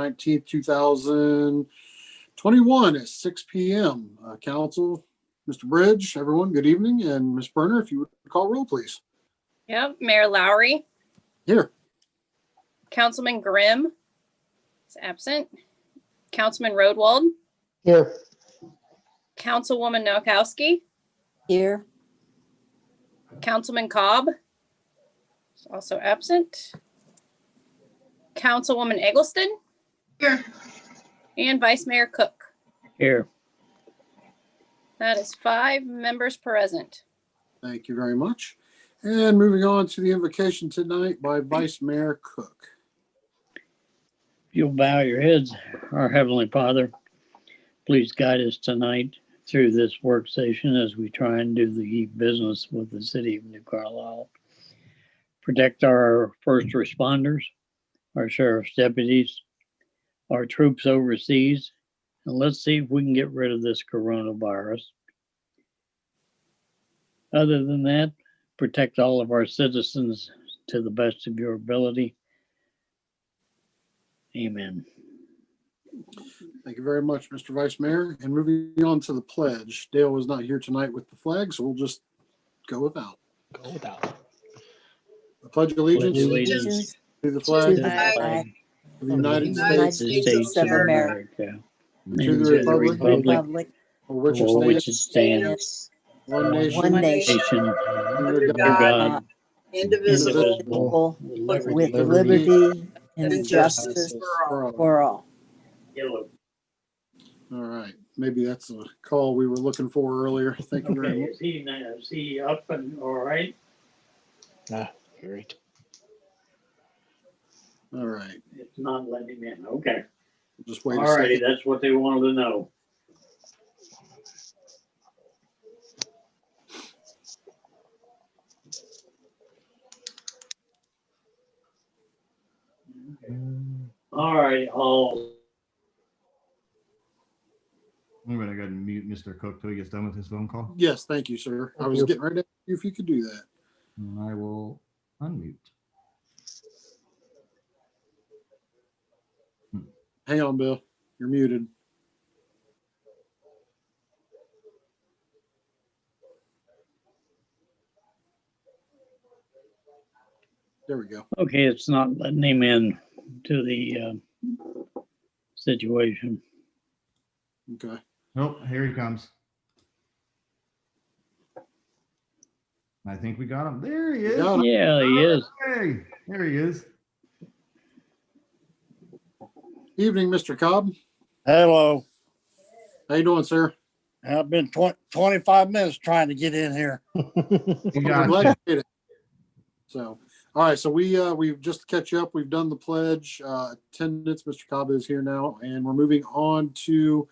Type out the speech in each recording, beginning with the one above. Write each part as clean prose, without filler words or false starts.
19th, 2021 at 6 p.m. Council, Mr. Bridge, everyone, good evening. And Ms. Berner, if you would call roll, please. Yep. Mayor Lowry, Here. Councilman Grimm is absent. Councilman Rodwald, Here. Councilwoman Nowakowski, Here. Councilman Cobb is also absent. Councilwoman Eggleston. Here. And Vice Mayor Cook. Here. That is 5 members present. Thank you very much. And moving on to the invocation tonight by Vice Mayor Cook. If you'll bow your heads, our Heavenly Father, please guide us tonight through this work session as we try and do the business with the city of New Carlisle. Protect our first responders, our sheriff's deputies, our troops overseas, and let's see if we can get rid of this coronavirus. Other than that, protect all of our citizens to the best of your ability. Amen. Thank you very much, Mr. Vice Mayor. And moving on to the pledge. Dale was not here tonight with the flag, so we'll just go without. Go without. I pledge allegiance Allegiance to the To flag the Flag flag of the United United States States of America, and to the republic republic for which for which it it stands, stands, one nation, one nation, nation, under under God, God, Indivisible. indivisible, with liberty and And justice justice for all. for all. All right, maybe that's a call we were looking for earlier. Thank you very Okay, much. is he up and all right? Great. All right, It's not letting him in. Okay. just wait a All righty, second. that's what they wanted to know. All right, I'll. I'm gonna go ahead and mute Mr. Cook till he gets done with his phone call. Yes, thank you, sir. I was getting ready to ask you if you could do that. And I will unmute. Hang on, Bill. You're muted. There we go. Okay, it's not letting him in to the situation. Okay. Oh, here he comes. I think we got him. There he is. Got him. Yeah, he is. Hey, there he is. Evening, Mr. Cobb. Hello. How you doing, sir? I've been 25 minutes trying to get in here. You I'm got glad it. you made it. So, all right. So we've just to catch you up. We've done the pledge. Attendance. Mr. Cobb is here now, and we're moving on to,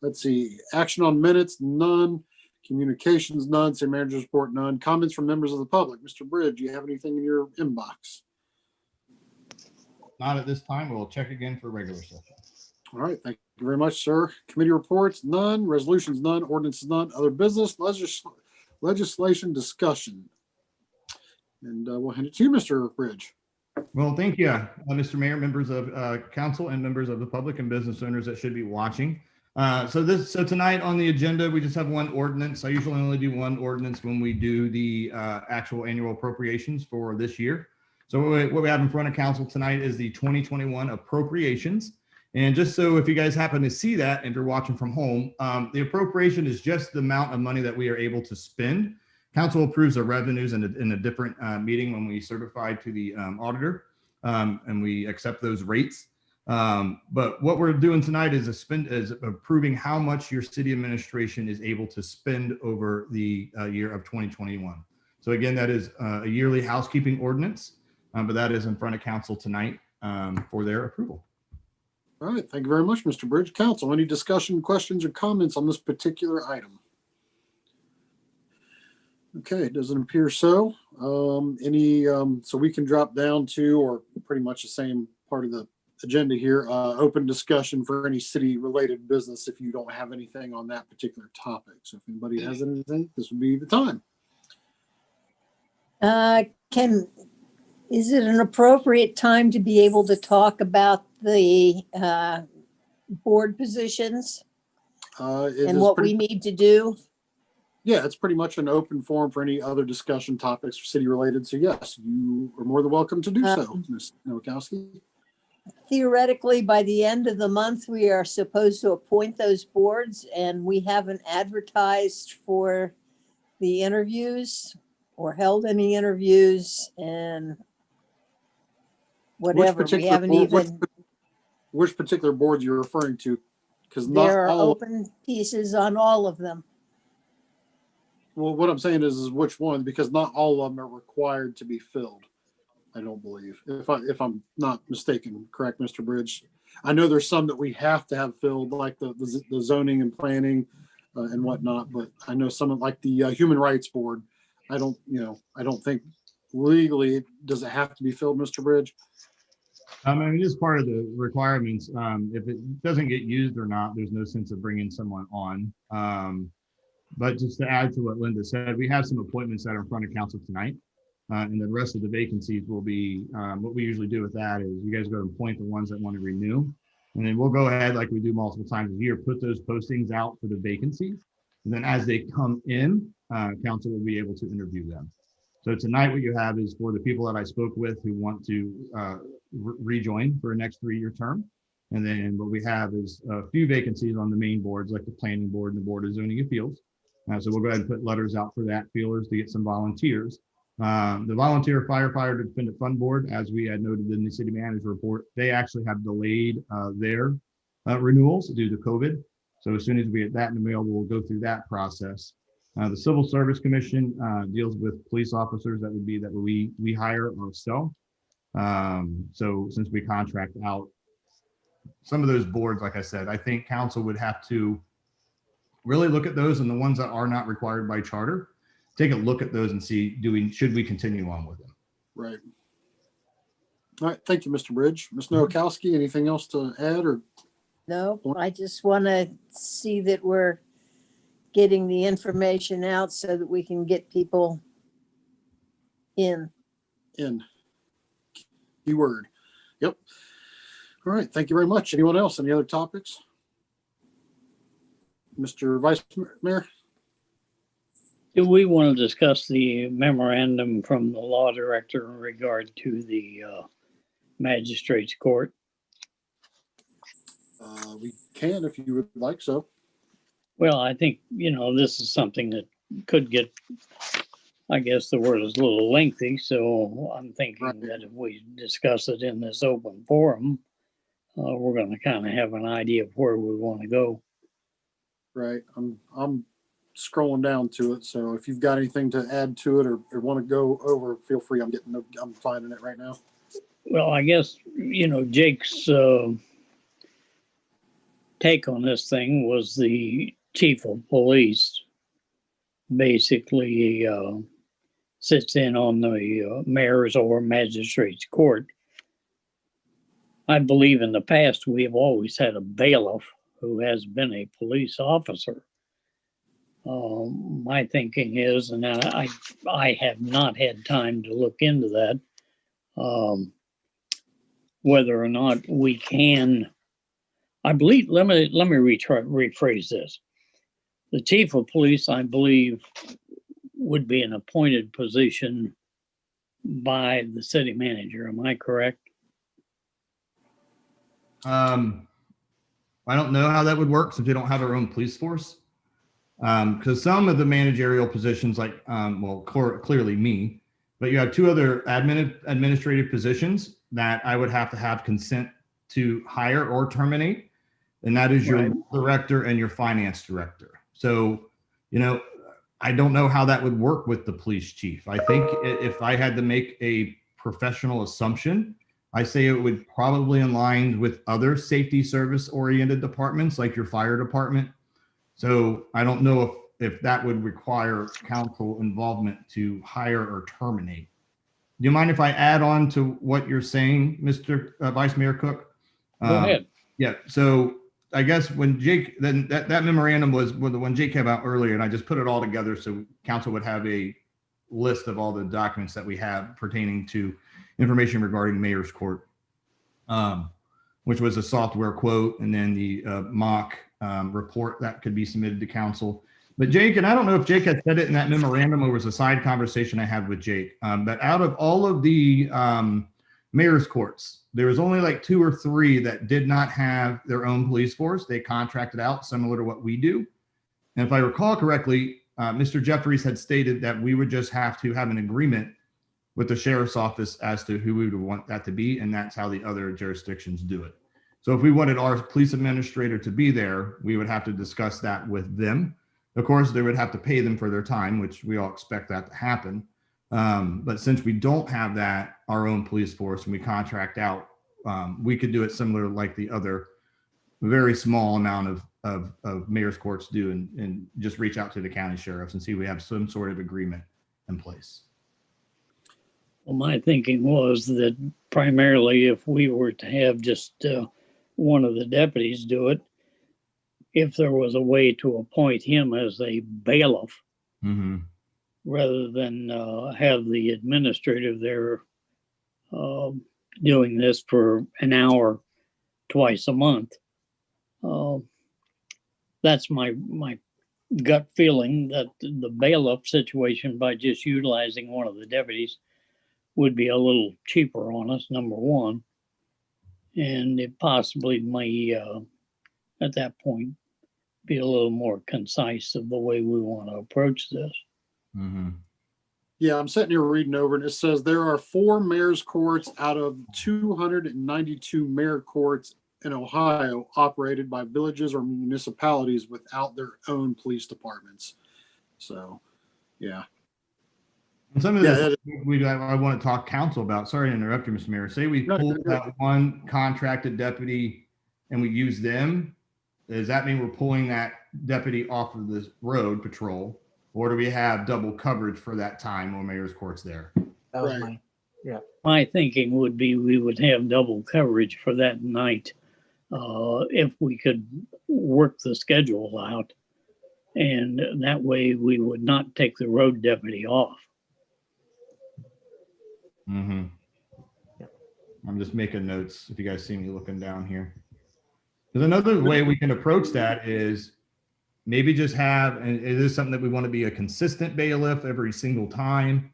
let's see, action on minutes, none. Communications, none. City manager's report, none. Comments from members of the public. Mr. Bridge, do you have anything in your inbox? Not at this time. We'll check again for regular session. All right. Thank you very much, sir. Committee reports, none. Resolutions, none. Ordinances, none. Other business, legislation discussion. And we'll hand it to you, Mr. Bridge. Well, thank you, Mr. Mayor, members of council, and members of the public and business owners that should be watching. So tonight on the agenda, we just have one ordinance. I usually only do one ordinance when we do the actual annual appropriations for this year. So what we have in front of council tonight is the 2021 appropriations. And just so if you guys happen to see that, if you're watching from home, the appropriation is just the amount of money that we are able to spend. Council approves the revenues in a different meeting when we certify to the auditor, and we accept those rates. But what we're doing tonight is approving how much your city administration is able to spend over the year of 2021. So again, that is a yearly housekeeping ordinance, but that is in front of council tonight for their approval. All right. Thank you very much, Mr. Bridge. Council, any discussion, questions, or comments on this particular item? Okay, it doesn't appear so. So we can drop down to, or pretty much the same part of the agenda here, open discussion for any city related business if you don't have anything on that particular topic. So if anybody has anything, this would be the time. Is it an appropriate time to be able to talk about the board positions It and is what pretty- we need to do? Yeah, it's pretty much an open forum for any other discussion topics city related. So yes, you are more than welcome to do so, Ms. Nowakowski. Theoretically, by the end of the month, we are supposed to appoint those boards, and we haven't advertised for the interviews or held any interviews and whatever. We particular haven't board- even, Which particular board you're referring to? Because not there are all, open pieces on all of them. well, what I'm saying is which one, because not all of them are required to be filled. I don't believe, if I'm not mistaken, correct, Mr. Bridge? I know there's some that we have to have filled, like the zoning and planning and whatnot, but I know some of like the Human Rights Board. I don't think legally, does it have to be filled, Mr. Bridge? I mean, it is part of the requirements. If it doesn't get used or not, there's no sense of bringing someone on. But just to add to what Linda said, we have some appointments that are in front of council tonight. And the rest of the vacancies will be, what we usually do with that is you guys go and appoint the ones that want to renew. And then we'll go ahead, like we do multiple times a year, put those postings out for the vacancies. And then as they come in, council will be able to interview them. So tonight what you have is for the people that I spoke with who want to rejoin for a next 3-year term. And then what we have is a few vacancies on the main boards, like the planning board and the board of zoning appeals. So we'll go ahead and put letters out for that, feelers to get some volunteers. The volunteer firefighter defendant fund board, as we had noted in the city manager report, they actually have delayed their renewals due to COVID. So as soon as we get that in the mail, we'll go through that process. The Civil Service Commission deals with police officers that we hire ourselves. So since we contract out some of those boards, like I said, I think council would have to really look at those, and the ones that are not required by charter, take a look at those and see, should we continue on with them? Right. All right, thank you, Mr. Bridge. Ms. Nowakowski, anything else to add or? No, I just want to see that we're getting the information out so that we can get people in. Keyword. Yep. All right, thank you very much. Anyone else? Any other topics? Mr. Vice Mayor? Do we want to discuss the memorandum from the law director in regard to the magistrate's court? We can if you would like so. Well, I think, this is something that could get, I guess the word is a little lengthy, so I'm thinking Right. that if we discuss it in this open forum, we're going to kind of have an idea of where we want to go. Right. I'm scrolling down to it. So if you've got anything to add to it or want to go over, feel free. I'm finding it right now. Well, I guess, Jake's take on this thing was the chief of police basically sits in on the mayor's or magistrate's court. I believe in the past, we have always had a bailiff who has been a police officer. My thinking is, and I have not had time to look into that, whether or not we can, I believe, let me rephrase this. The chief of police, I believe, would be an appointed position by the city manager. Am I correct? I don't know how that would work since we don't have our own police force. Because some of the managerial positions, like, clearly me, but you have two other administrative positions that I would have to have consent to hire or terminate. And that is your Right. director and your finance director. So, I don't know how that would work with the police chief. I think if I had to make a professional assumption, I say it would probably align with other safety service oriented departments like your fire department. So I don't know if that would require council involvement to hire or terminate. Do you mind if I add on to what you're saying, Mr. Vice Mayor Cook? Go ahead. Yeah, so I guess when Jake, then that memorandum was when Jake came out earlier, and I just put it all together so council would have a list of all the documents that we have pertaining to, information regarding mayor's court, which was a software quote, and then the mock report that could be submitted to council. But Jake, and I don't know if Jake had said it in that memorandum or it was a side conversation I had with Jake, but out of all of the mayor's courts, there was only like 2 or 3 that did not have their own police force. They contracted out, similar to what we do. And if I recall correctly, Mr. Jeffries had stated that we would just have to have an agreement with the sheriff's office as to who we would want that to be, and that's how the other jurisdictions do it. So if we wanted our police administrator to be there, we would have to discuss that with them. Of course, they would have to pay them for their time, which we all expect that to happen. But since we don't have that, our own police force, and we contract out, we could do it similar like the other very small amount of mayor's courts do, and just reach out to the county sheriffs and see if we have some sort of agreement in place. Well, my thinking was that primarily if we were to have just one of the deputies do it, if there was a way to appoint him as a bailiff, Mm-hmm. rather than have the administrative there doing this for an hour twice a month. That's my gut feeling, that the bailiff situation, by just utilizing one of the deputies, would be a little cheaper on us, number one. And it possibly may, at that point, be a little more concise of the way we want to approach this. Mm-hmm. Yeah, I'm sitting here reading over and it says there are 4 mayor's courts out of 292 mayor courts in Ohio operated by villages or municipalities without their own police departments. So, yeah. And some of Yeah, this I want to talk council about. Sorry to interrupt you, Mr. Mayor. Say we No, pull you're good. that one contracted deputy and we use them. Does that mean we're pulling that deputy off of this road patrol? Or do we have double coverage for that time when mayor's court's there? That was Right. My thinking would be we would have double coverage for that night if we could work the schedule out. And that way we would not take the road deputy off. Mm-hmm. I'm just making notes if you guys see me looking down here. There's another way we can approach that is maybe just have, and it is something that we want to be a consistent bailiff every single time.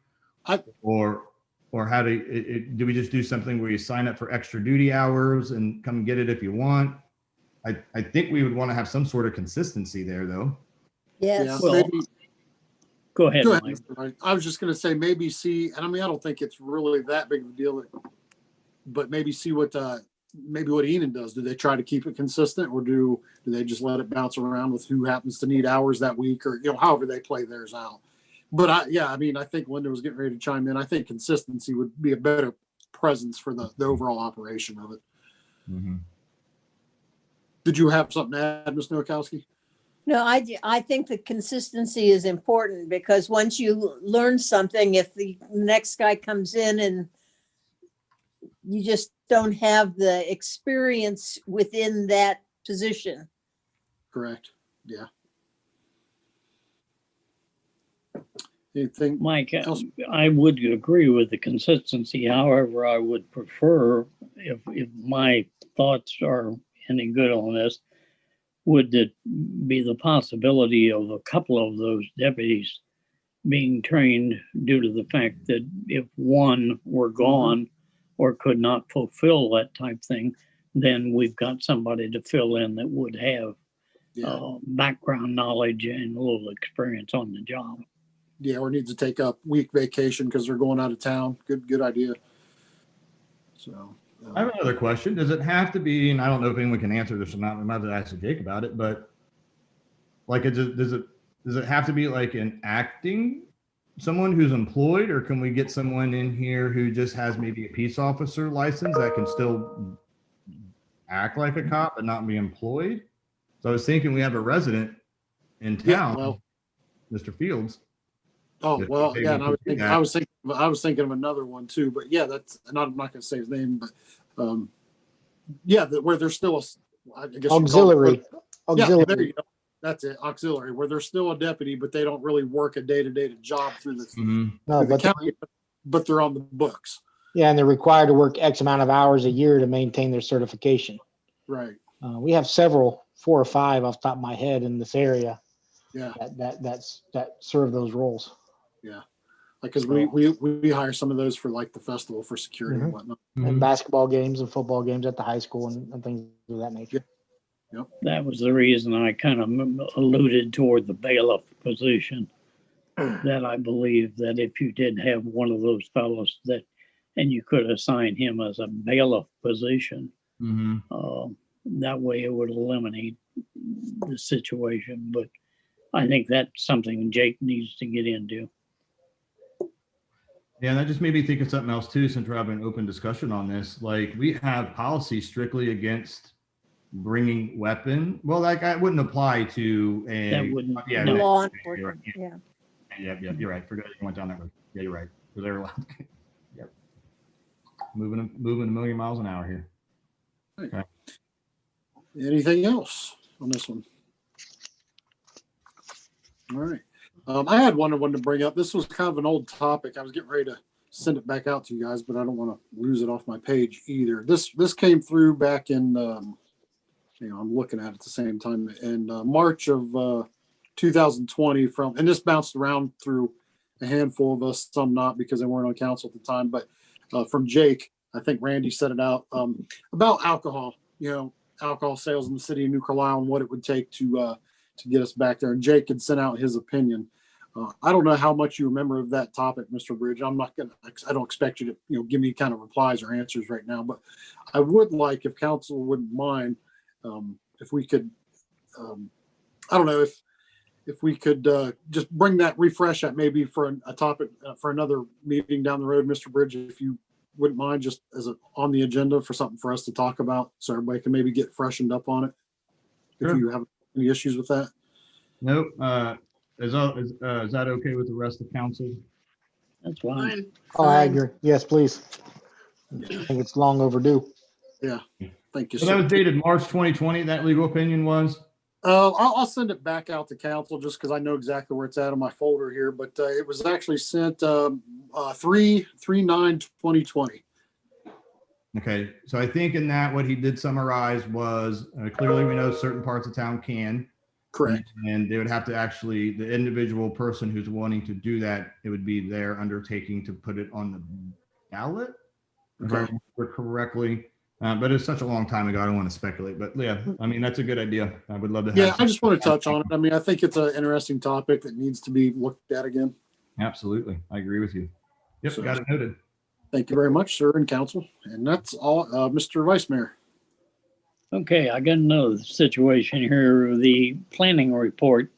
Or how do we just do something where you sign up for extra duty hours and come get it if you want? I think we would want to have some sort of consistency there, though. Yeah, Yes. Well, maybe, Go ahead, go ahead, Mike. Mr. Wright. I was just going to say maybe see, and I mean, I don't think it's really that big of a deal, but maybe see what Enon does. Do they try to keep it consistent, or do they just let it bounce around with who happens to need hours that week, or however they play theirs out? But I mean, I think Linda was getting ready to chime in. I think consistency would be a better presence for the overall operation of it. Mm-hmm. Did you have something to add, Ms. Nowakowski? No, I think the consistency is important, because once you learn something, if the next guy comes in and you just don't have the experience within that position. Correct. Yeah. Anything? Mike, else? I would agree with the consistency. However, I would prefer, if my thoughts are any good on this, would it be the possibility of a couple of those deputies being trained, due to the fact that if one were gone or could not fulfill that type thing, then we've got somebody to fill in that would have Yeah. background knowledge and a little experience on the job. Yeah, or needs to take a week vacation because they're going out of town. Good idea. So. I have another question. Does it have to be, and I don't know if anyone can answer this or not, we might have to ask Jake about it, but like, does it have to be like an acting, someone who's employed, or can we get someone in here who just has maybe a peace officer license that can still act like a cop but not be employed? So I was thinking we have a resident in town, well- Mr. Fields. Oh, If well, they yeah, and would do that. I was thinking of another one too, but yeah, I'm not going to say his name, but yeah, where there's still I guess you call it- Auxiliary. Yeah, there Auxiliary. you go. That's it, auxiliary, where they're still a deputy, but they don't really work a day-to-day job through Mhm. No, the but county, but they're on the books. Yeah, and they're required to work X amount of hours a year to maintain their certification. Right. We have several, 4 or 5 off the top of my head in this area Yeah. that serve those roles. Like, cause we hire some of those for like the festival for security and Mhm. whatnot. And basketball games and football games at the high school and things of that nature. That was the reason I kind of alluded toward the bailiff position. That I believe that if you did have one of those fellows that, and you could assign him as a bailiff position, that way it would eliminate the situation. But I think that's something Jake needs to get into. Yeah, that just made me think of something else too, since we're having an open discussion on this. Like, we have policy strictly against bringing weapon. Well, like, that wouldn't apply to a. That wouldn't. Yeah, no. Law you're right. enforcement, yeah. Yeah, you're right. Forgot you went down that road. Yeah, you're right. Because they're allowed. Yep. Moving a million miles an hour here. Okay. Anything else on this one? All right. I had one I wanted to bring up. This was kind of an old topic. I was getting ready to send it back out to you guys, but I don't want to lose it off my page either. This came through back in, I'm looking at it at the same time in March of 2020 and this bounced around through a handful of us, some not because they weren't on council at the time, but from Jake, I think Randy set it out about alcohol, alcohol sales in the city of New Carlisle and what it would take to get us back there. And Jake had sent out his opinion. I don't know how much you remember of that topic, Mr. Bridge. I don't expect you to, give me kind of replies or answers right now, but I would like, if council wouldn't mind, if we could, I don't know if we could just refresh that maybe for a topic for another meeting down the road, Mr. Bridge, if you wouldn't mind, just on the agenda for something for us to talk about, so everybody can maybe get freshened up on it. Sure. If you have any issues with that. Nope. Is that okay with the rest of council? That's fine. Fine. Oh, I agree. Yes, please. I think it's long overdue. Thank you, So that sir. was dated March 2020. That legal opinion was. I'll send it back out to council just because I know exactly where it's at on my folder here, but it was actually sent 3/9/2020. Okay, so I think in that what he did summarize was clearly we know certain parts of town can. Correct. And they would have to actually, the individual person who's wanting to do that, it would be their undertaking to put it on the ballot, if I remember correctly. But it's such a long time ago, I don't want to speculate. But yeah, I mean, that's a good idea. I would love to have. Yeah, I just want to touch on it. I mean, I think it's an interesting topic that needs to be looked at again. Absolutely. I agree with you. Yep, So- got it noted. Thank you very much, sir, and council. And that's all, Mr. Vice Mayor. Okay, I got another situation here. The planning report.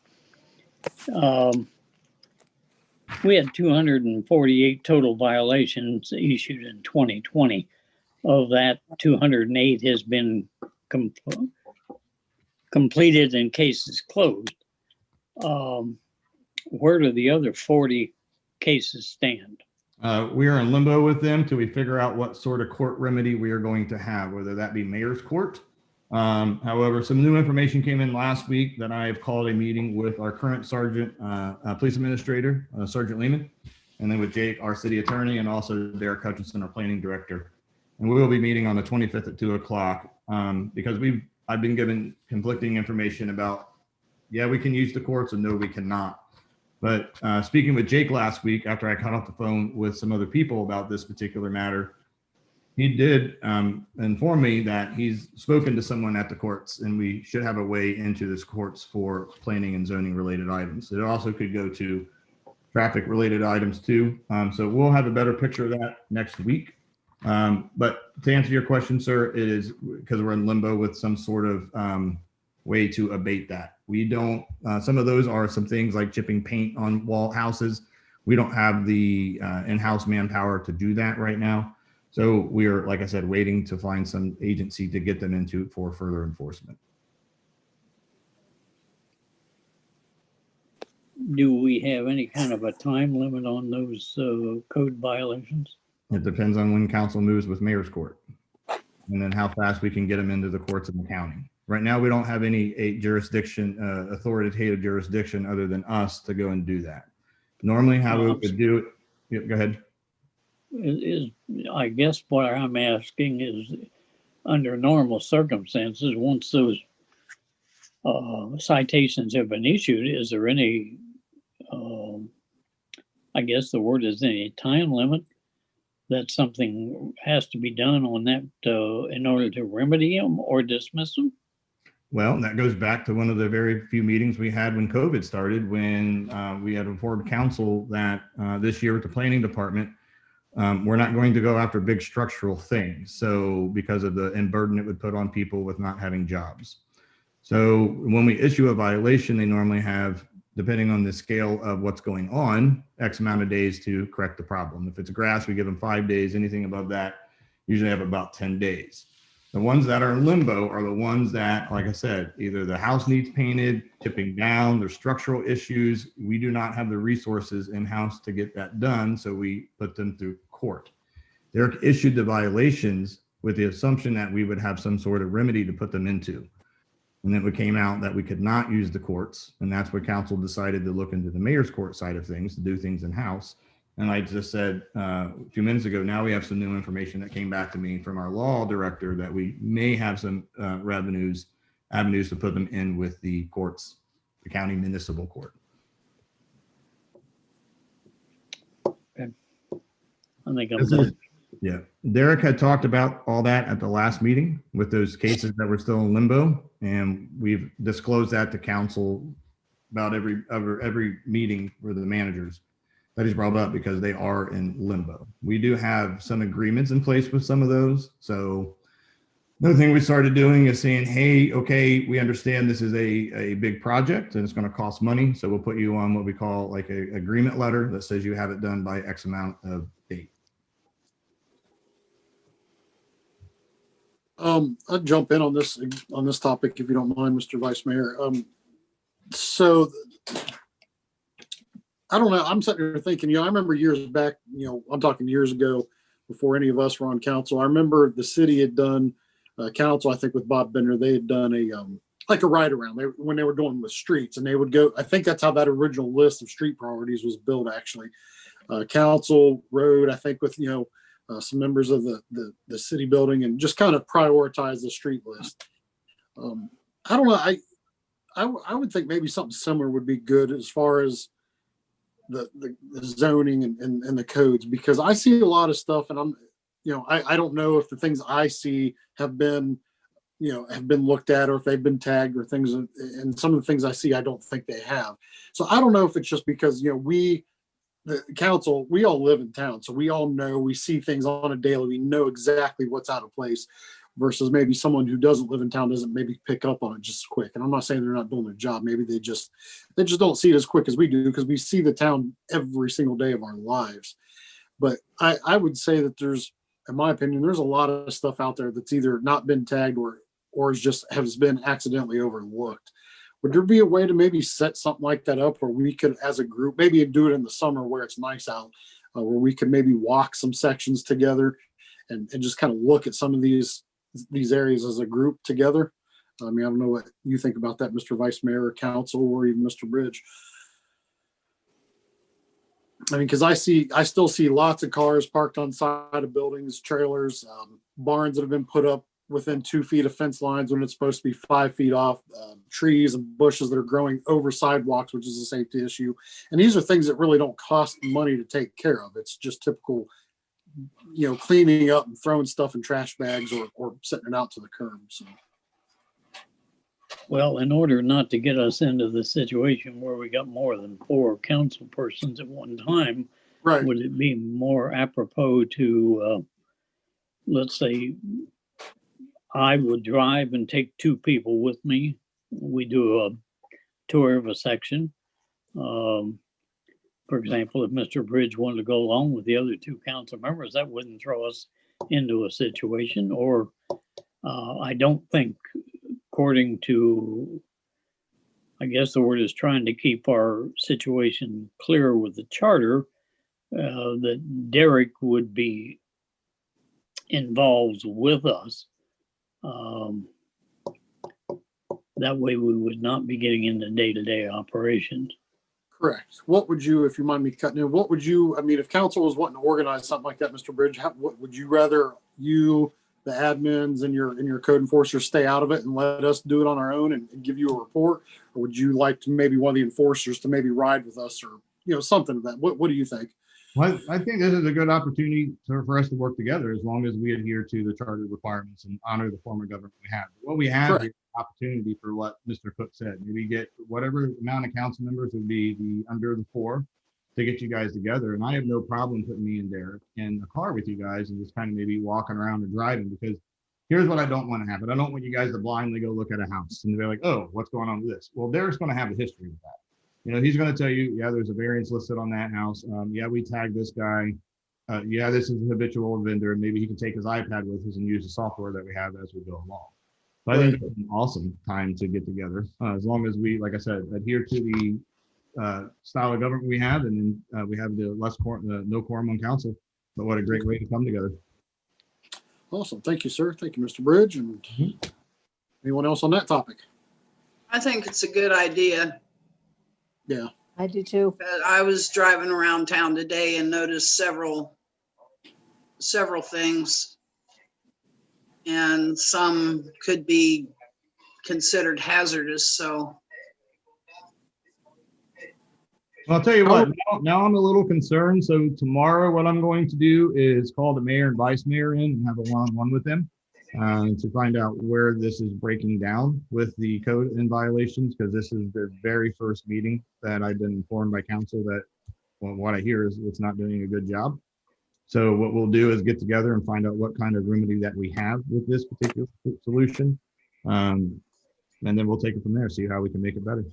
We had 248 total violations issued in 2020. Of that, 208 has been completed and cases closed. Where do the other 40 cases stand? We are in limbo with them till we figure out what sort of court remedy we are going to have, whether that be mayor's court. However, some new information came in last week that I have called a meeting with our current sergeant, police administrator, Sergeant Lehman, and then with Jake, our city attorney, and also Derek Hutchinson, our planning director. And we will be meeting on the 25th at 2:00 because I've been given conflicting information about, yeah, we can use the courts and no, we cannot. But speaking with Jake last week, after I got off the phone with some other people about this particular matter, he did inform me that he's spoken to someone at the courts and we should have a way into this courts for planning and zoning related items. It also could go to traffic related items too. So we'll have a better picture of that next week. But to answer your question, sir, it is because we're in limbo with some sort of way to abate that. We don't, some of those are some things like chipping paint on wall houses. We don't have the in-house manpower to do that right now. So we are, like I said, waiting to find some agency to get them into for further enforcement. Do we have any kind of a time limit on those code violations? It depends on when council moves with mayor's court and then how fast we can get them into the courts of the county. Right now, we don't have any authoritative jurisdiction other than us to go and do that. Normally how we would do it. Yep, go ahead. is, I guess what I'm asking is, under normal circumstances, once those citations have been issued, is there any, I guess the word is any time limit that something has to be done on that in order to remedy them or dismiss them? Well, that goes back to one of the very few meetings we had when COVID started, when we had informed council that this year with the planning department, we're not going to go after big structural things. So because of the burden it would put on people with not having jobs. So when we issue a violation, they normally have, depending on the scale of what's going on, X amount of days to correct the problem. If it's grass, we give them 5 days. Anything above that, usually have about 10 days. The ones that are in limbo are the ones that, like I said, either the house needs painted, tipping down, there's structural issues. We do not have the resources in-house to get that done, so we put them through court. They're issued the violations with the assumption that we would have some sort of remedy to put them into. And then it came out that we could not use the courts, and that's what council decided to look into the mayor's court side of things, to do things in-house. And I just said a few minutes ago, now we have some new information that came back to me from our law director that we may have some avenues to put them in with the courts, the county municipal court. I think I'm done. Yeah, Derek had talked about all that at the last meeting with those cases that were still in limbo, and we've disclosed that to council about every meeting for the managers that he's brought up, because they are in limbo. We do have some agreements in place with some of those. So another thing we started doing is saying, hey, okay, we understand this is a big project and it's going to cost money. So we'll put you on what we call like a agreement letter that says you have it done by X amount of date. I'll jump in on this topic if you don't mind, Mr. Vice Mayor. So I don't know. I'm sitting here thinking, I remember years back, I'm talking years ago before any of us were on council. I remember the city had done council, I think with Bob Bender, they had done a ride around when they were doing with streets, and they would go, I think that's how that original list of street priorities was built, actually. Council road, I think with, some members of the city building, and just kind of prioritize the street list. I don't know. I would think maybe something similar would be good as far as the zoning and the codes, because I see a lot of stuff, and I don't know if the things I see have been looked at, or if they've been tagged or things, and some of the things I see, I don't think they have. So I don't know if it's just because, the council, we all live in town, so we all know, we see things on a daily, we know exactly what's out of place, versus maybe someone who doesn't live in town doesn't maybe pick up on it just quick. And I'm not saying they're not doing their job. Maybe they just don't see it as quick as we do, because we see the town every single day of our lives. But I would say that there's, in my opinion, there's a lot of stuff out there that's either not been tagged or has been accidentally overlooked. Would there be a way to maybe set something like that up where we could, as a group, maybe do it in the summer where it's nice out, where we could maybe walk some sections together and just kind of look at some of these areas as a group together? I mean, I don't know what you think about that, Mr. Vice Mayor, or council, or even Mr. Bridge. I mean, because I still see lots of cars parked on side of buildings, trailers, barns that have been put up within 2 feet of fence lines when it's supposed to be 5 feet off, trees and bushes that are growing over sidewalks, which is a safety issue. And these are things that really don't cost money to take care of. It's just typical, cleaning up and throwing stuff in trash bags or setting it out to the curb. So. Well, in order not to get us into the situation where we got more than 4 council persons at one time, right, would it be more apropos to, let's say, I would drive and take 2 people with me. We do a tour of a section. For example, if Mr. Bridge wanted to go along with the other 2 council members, that wouldn't throw us into a situation. Or I don't think, according to, I guess the word is trying to keep our situation clear with the charter, that Derek would be involved with us. That way we would not be getting into day-to-day operations. Correct. What would you, if you mind me cutting in, what would you, I mean, if council was wanting to organize something like that, Mr. Bridge, what would you rather you, the admins and your code enforcers stay out of it and let us do it on our own and give you a report? Or would you like to maybe one of the enforcers to maybe ride with us or, something of that? What do you think? Well, I think this is a good opportunity for us to work together as long as we adhere to the charter requirements and honor the form of government we have. What we have Correct. is an opportunity for what Mr. Cook said. Maybe get whatever amount of council members would be under the 4 to get you guys together. And I have no problem putting me and Derek in a car with you guys and just kind of maybe walking around or driving, because here's what I don't want to happen. I don't want you guys to blindly go look at a house and be like, oh, what's going on with this? Well, Derek's going to have a history with that. He's going to tell you, yeah, there's a variance listed on that house. Yeah, we tagged this guy. Yeah, this is a habitual vendor. And maybe he can take his iPad with us and use the software that we have as we go along. So I think it's an awesome time to get together, as long as we, like I said, adhere to the style of government we have, and then we have the no quorum on council. But what a great way to come together. Awesome. Thank you, sir. Thank you, Mr. Bridge. And anyone else on that topic? I think it's a good idea. Yeah. I do too. I was driving around town today and noticed several things. And some could be considered hazardous, so. Well, I'll tell you what, now I'm a little concerned. So tomorrow what I'm going to do is call the mayor and vice mayor in and have a one-on-one with them to find out where this is breaking down with the code and violations, because this is the very first meeting that I've been informed by council that, well, what I hear is it's not doing a good job. So what we'll do is get together and find out what kind of remedy that we have with this particular solution. And then we'll take it from there, see how we can make it better.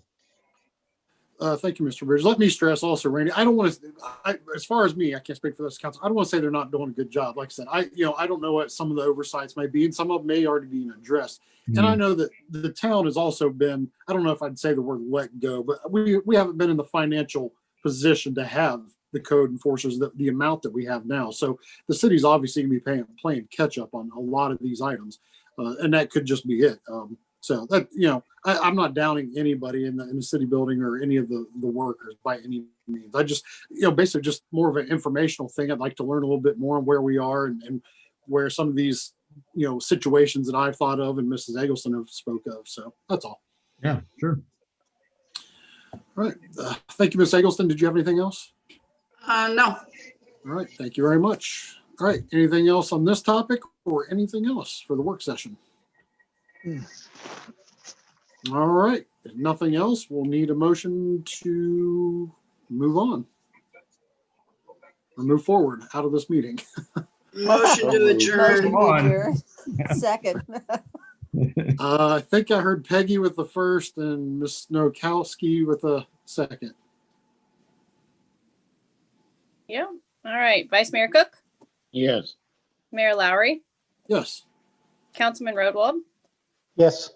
Thank you, Mr. Bridge. Let me stress also, Randy, I don't want to, as far as me, I can't speak for this council. I don't want to say they're not doing a good job. Like I said, I don't know what some of the oversights may be, and some of them may already be addressed. And I know that the town has also been, I don't know if I'd say the word let go, but we haven't been in the financial position to have the code enforcers, the amount that we have now. So the city's obviously going to be playing catch up on a lot of these items. And that could just be it. So that, I'm not downing anybody in the city building or any of the workers by any means. I just, basically just more of an informational thing. I'd like to learn a little bit more on where we are and where some of these, situations that I've thought of and Mrs. Eggleston have spoke of. So that's all. Yeah, sure. All right. Thank you, Ms. Eggleston. Did you have anything else? No. All right. Thank you very much. All right. Anything else on this topic or anything else for the work session? All right. If nothing else, we'll need a motion to move on or move forward out of this meeting. Motion to adjourn. Come on. Motion to adjourn. Second. I think I heard Peggy with the first and Ms. Nowakowski with the second. Yeah. All right. Vice Mayor Cook, Yes. Mayor Lowry, Yes. Councilman Rodwald, Yes.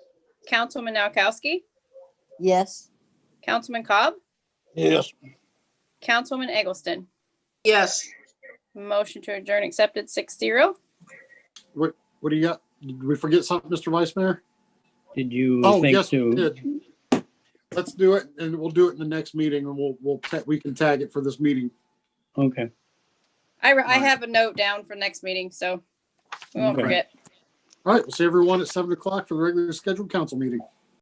Councilwoman Nowakowski, Yes. Councilman Cobb, Yes. Councilwoman Eggleston. Yes. Motion to adjourn accepted 6-0. What do you got? Did we forget something, Mr. Vice Mayor? Did you Oh, think yes, we to? did. Let's do it, and we'll do it in the next meeting, and we can tag it for this meeting. Okay. I have a note down for next meeting, so we won't Okay. forget. All right, we'll see everyone at 7 o'clock for the regular scheduled council meeting.